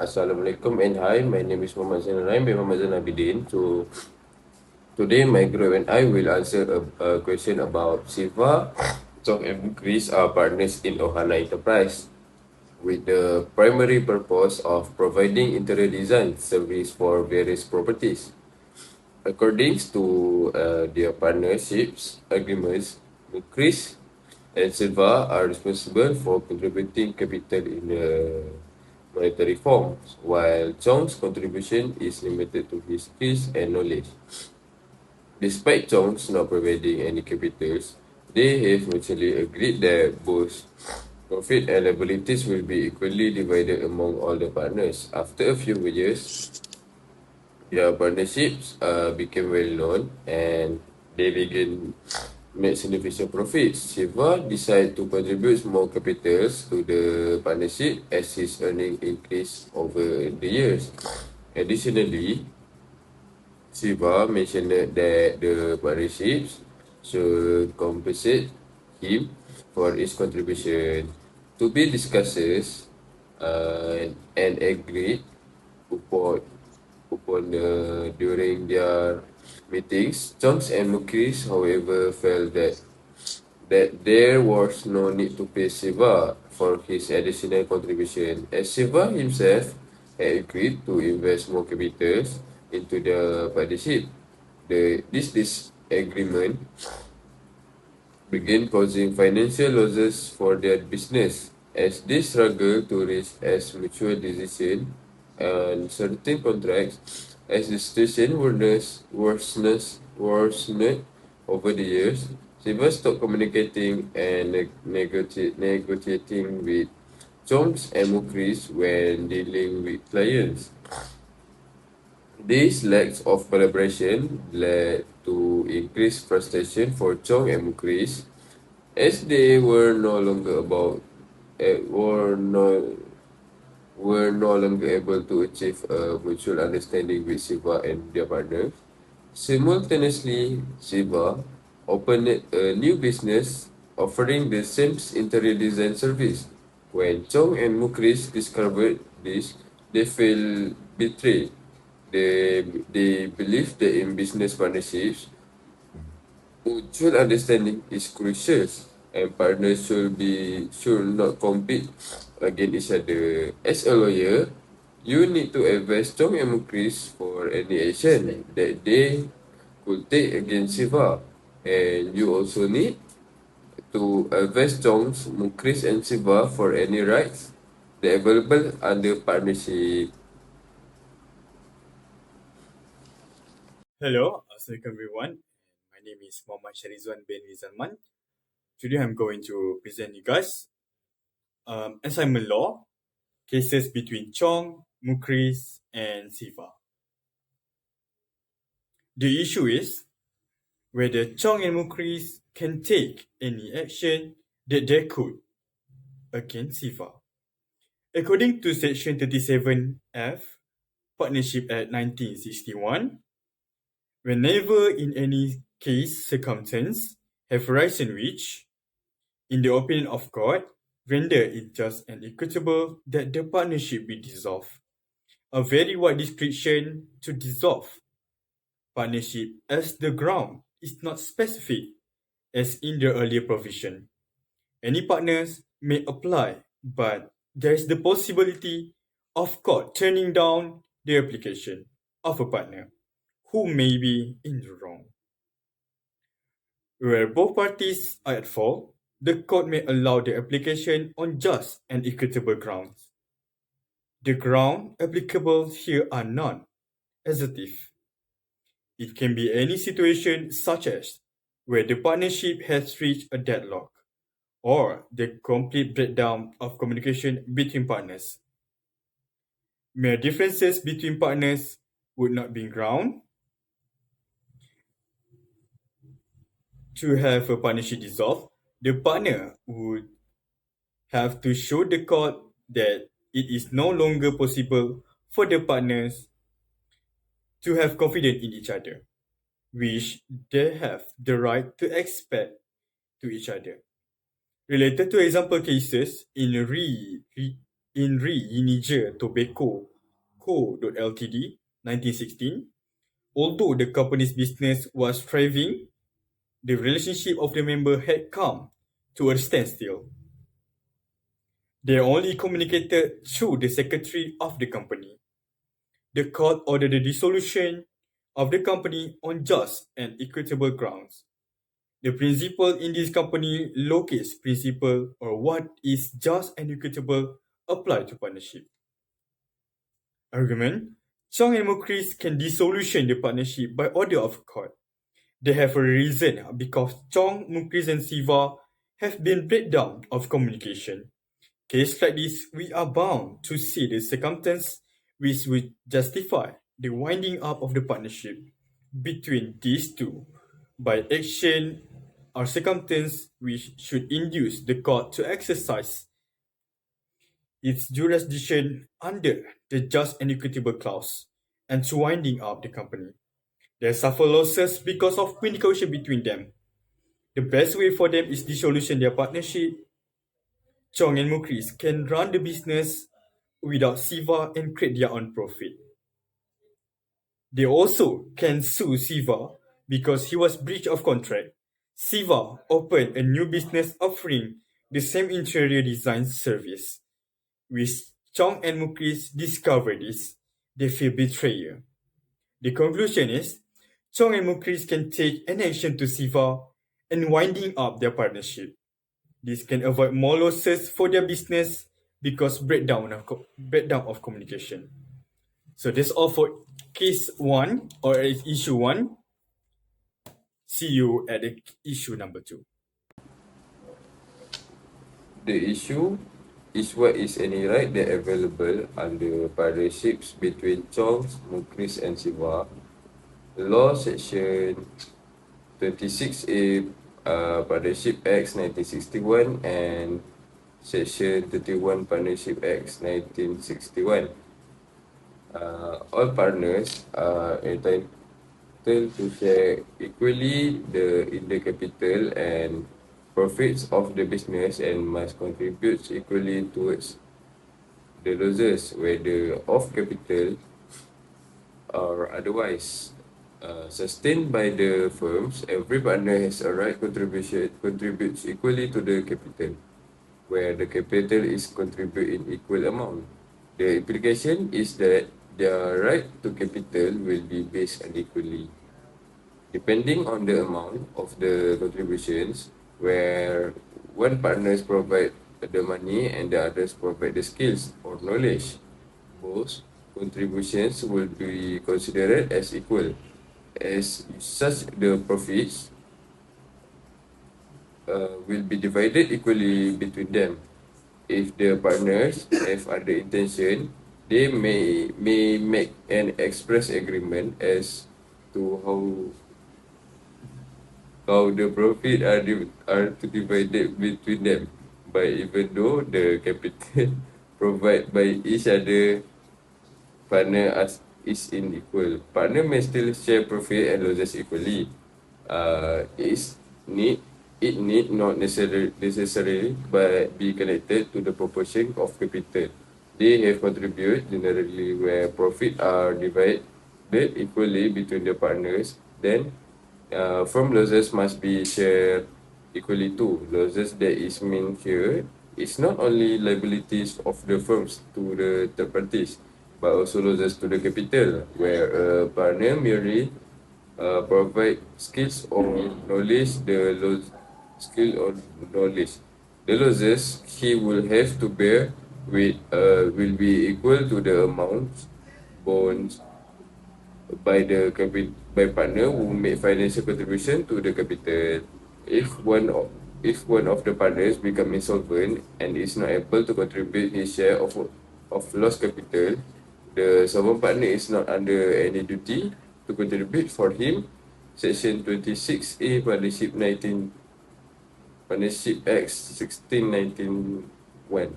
Assalamualaikum and hi, my name is Muhammad Zainal Rahim bin Muhammad Zainal Abidin. So today my group and I will answer a question about Siva, Chong and Chris are partners in Ohana Enterprise with the primary purpose of providing interior design service for various properties. According to their partnerships agreements, Chris and Silva are responsible for contributing capital in the monetary form, while Chong's contribution is limited to his skills and knowledge. Despite Chong's not providing any capitals, they have mutually agreed that both profit and liabilities will be equally divided among all the partners. After a few years, their partnerships became well known and they began make significant profits. Shiva decided to contribute more capitals to the partnership as his earning increased over the years. Additionally, Shiva mentioned that the partnerships should compensate him for his contribution to be discussed and agreed upon during their meetings. Jones and Mukris, however, felt that there was no need to pay Siva for his additional contribution, as Siva himself had agreed to invest more capitals into the partnership. This disagreement began causing financial losses for their business as they struggled to reach as mutual decision on certain contracts. As the situation worsened over the years, Siva stopped communicating and negotiating with Jones and Mukris when dealing with clients. This lack of collaboration led to increased frustration for Chong and Mukris as they were no longer able to achieve a mutual understanding with Siva and their partner. Simultaneously, Siva opened a new business offering the same interior design service. When Chong and Mukris discovered this, they felt betrayed. They believed that in business partnerships, mutual understanding is crucial, and partners should not compete against each other. As a lawyer, you need to advise Chong and Mukris for any action that they could take against Siva, and you also need to advise Chong, Mukris, and Siva for any rights that are available under partnership. Hello, Assalamualaikum everyone. My name is Muhammad Sharizwan bin Rizalman. Today I'm going to present you guys assignment law cases between Chong, Mukris, and Siva. The issue is whether Chong and Mukris can take any action that they could against Siva. According to Section 37F, Partnership Act 1961, whenever in any case circumstance have arisen which, in the opinion of court, render it just and equitable that the partnership be dissolved. A very wide description to dissolve partnership as the ground is not specific as in the earlier provision. Any partners may apply, but there is the possibility of court turning down the application of a partner who may be in the wrong. Where both parties are at fault, the court may allow the application on just and equitable grounds. The grounds applicable here are non-exhaustive. It can be any situation such as where the partnership has reached a deadlock or the complete breakdown of communication between partners. Mere differences between partners would not be ground to have a partnership dissolved. The partner would have to show the court that it is no longer possible for the partners to have confidence in each other, which they have the right to expect to each other. Related to example cases in in Re Niger Tobacco Co. Ltd. 1916, although the company's business was thriving, the relationship of the member had come to a standstill. They only communicated through the secretary of the company. The court ordered the dissolution of the company on just and equitable grounds. The principle in this company locates principle or what is just and equitable apply to partnership. Argument: Chong and Mukris can dissolution the partnership by order of court. They have a reason because Chong, Mukris and Siva have been breakdown of communication. Case like this, we are bound to see the circumstance which would justify the winding up of the partnership between these two by action or circumstance which should induce the court to exercise its jurisdiction under the just and equitable clause and to winding up the company. They suffer losses because of communication between them. The best way for them is dissolution their partnership. Chong and Mukris can run the business without Siva and create their own profit. They also can sue Siva because he was breach of contract. Siva opened a new business offering the same interior design service. With Chong and Mukris discover this, they feel betrayal. The conclusion is, Chong and Mukris can take an action to Siva and winding up their partnership. This can avoid more losses for their business because breakdown of communication. So that's all for case 1 or issue 1. See you at the issue number 2. The issue is what is any right that available under partnerships between Chong, Mukris and Siva. Law section 26A Partnership Acts 1961 and Section 31 Partnership Acts 1961. All partners are entitled to share equally in the capital and profits of the business and must contribute equally towards the losses, whether of capital or otherwise. Sustained by the firms, every partner has a right contributes equally to the capital, where the capital is contributed in equal amount. The implication is that their right to capital will be based unequally, depending on the amount of the contributions, where one partners provide the money and the others provide the skills or knowledge. Both contributions will be considered as equal. As such, the profits will be divided equally between them. If the partners have other intention, they may make an express agreement as to how the profit are to divided between them. But even though the capital provided by each other partner is unequal, partner may still share profit and losses equally. It need not necessarily but be connected to the proportion of capital they have contributed. Generally, where profit are divided equally between the partners, then firm losses must be shared equally too. Losses that is meant here is not only liabilities of the firms to the third parties, but also losses to the capital, where a partner merely provide skills or knowledge. The losses he will have to bear will be equal to the amounts borne by partner who make financial contribution to the capital. If one of the partners become insolvent and is not able to contribute his share of lost capital, the solvent partner is not under any duty to contribute for him. Section 26A Partnership Act 1691.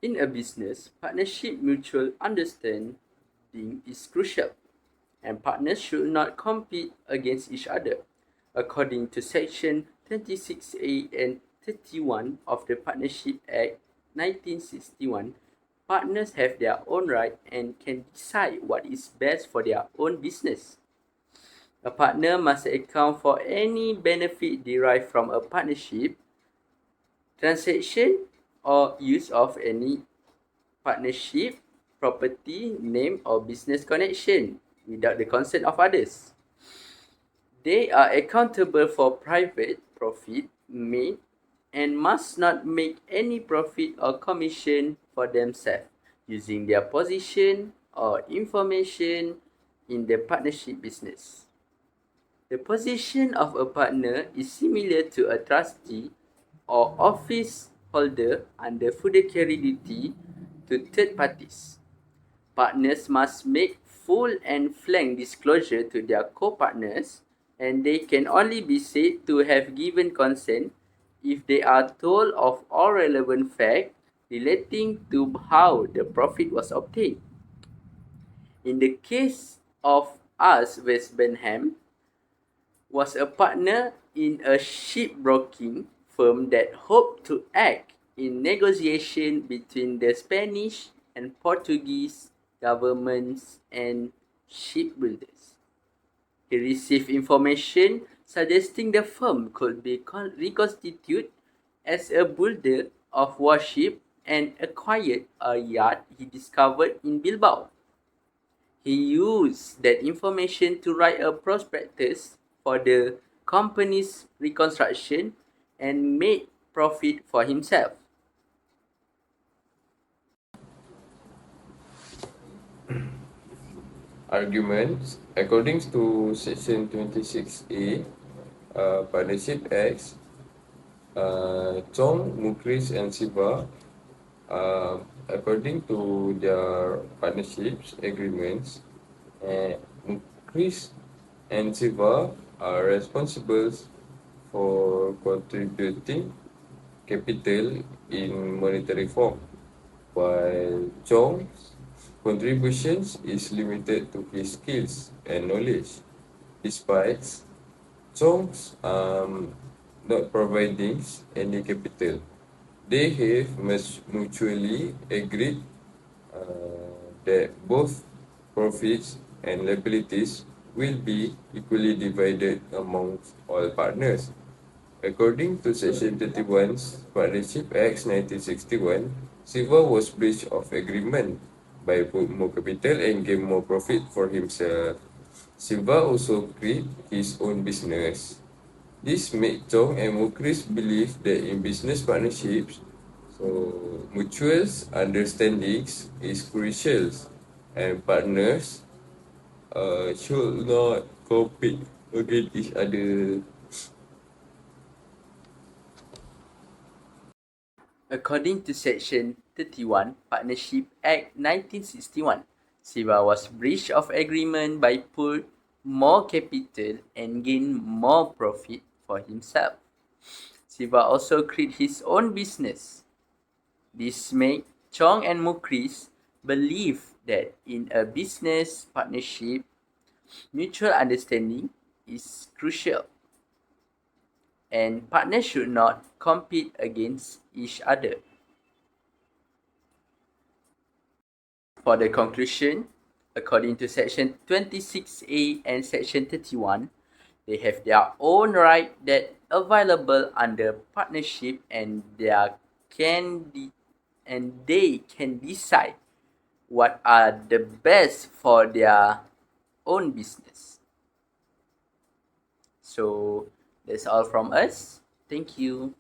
In a business, partnership mutual understanding is crucial, and partners should not compete against each other. According to Section 26A and 31 of the Partnership Act 1961, partners have their own right and can decide what is best for their own business. A partner must account for any benefit derived from a partnership, transaction, or use of any partnership, property, name, or business connection without the consent of others. They are accountable for private profit made and must not make any profit or commission for themselves using their position or information in the partnership business. The position of a partner is similar to a trustee or office holder under fiduciary duty to third parties. Partners must make full and frank disclosure to their co-partners, and they can only be said to have given consent if they are told of all relevant facts relating to how the profit was obtained. In the case of us, West Benham was a partner in a shipbroking firm that hoped to act in negotiation between the Spanish and Portuguese governments and shipbuilders. He received information suggesting the firm could be reconstituted as a builder of warship and acquired a yard he discovered in Bilbao. He used that information to write a prospectus for the company's reconstruction and made profit for himself. Arguments. According to Section 26A, Partnership Acts, Chong, Mukris, and Siva, according to their partnerships agreements, Mukris and Siva are responsible for contributing capital in monetary form, while Chong's contributions is limited to his skills and knowledge, despite Chong's not providing any capital. They have mutually agreed that both profits and liabilities will be equally divided amongst all partners. According to Section 31's Partnership Act 1961, Siva was breach of agreement by put more capital and gain more profit for himself. Siva also created his own business. This made Chong and Mukris believe that in business partnerships, mutual understandings is crucial, and partners should not compete against each other. According to Section 31 Partnership Act 1961, Siva was breach of agreement by put more capital and gain more profit for himself. Siva also created his own business. This made Chong and Mukris believe that in a business partnership, mutual understanding is crucial, and partners should not compete against each other. For the conclusion, according to Section 26A and Section 31, they have their own right that available under partnership, and they can decide what are the best for their own business. So that's all from us. Thank you.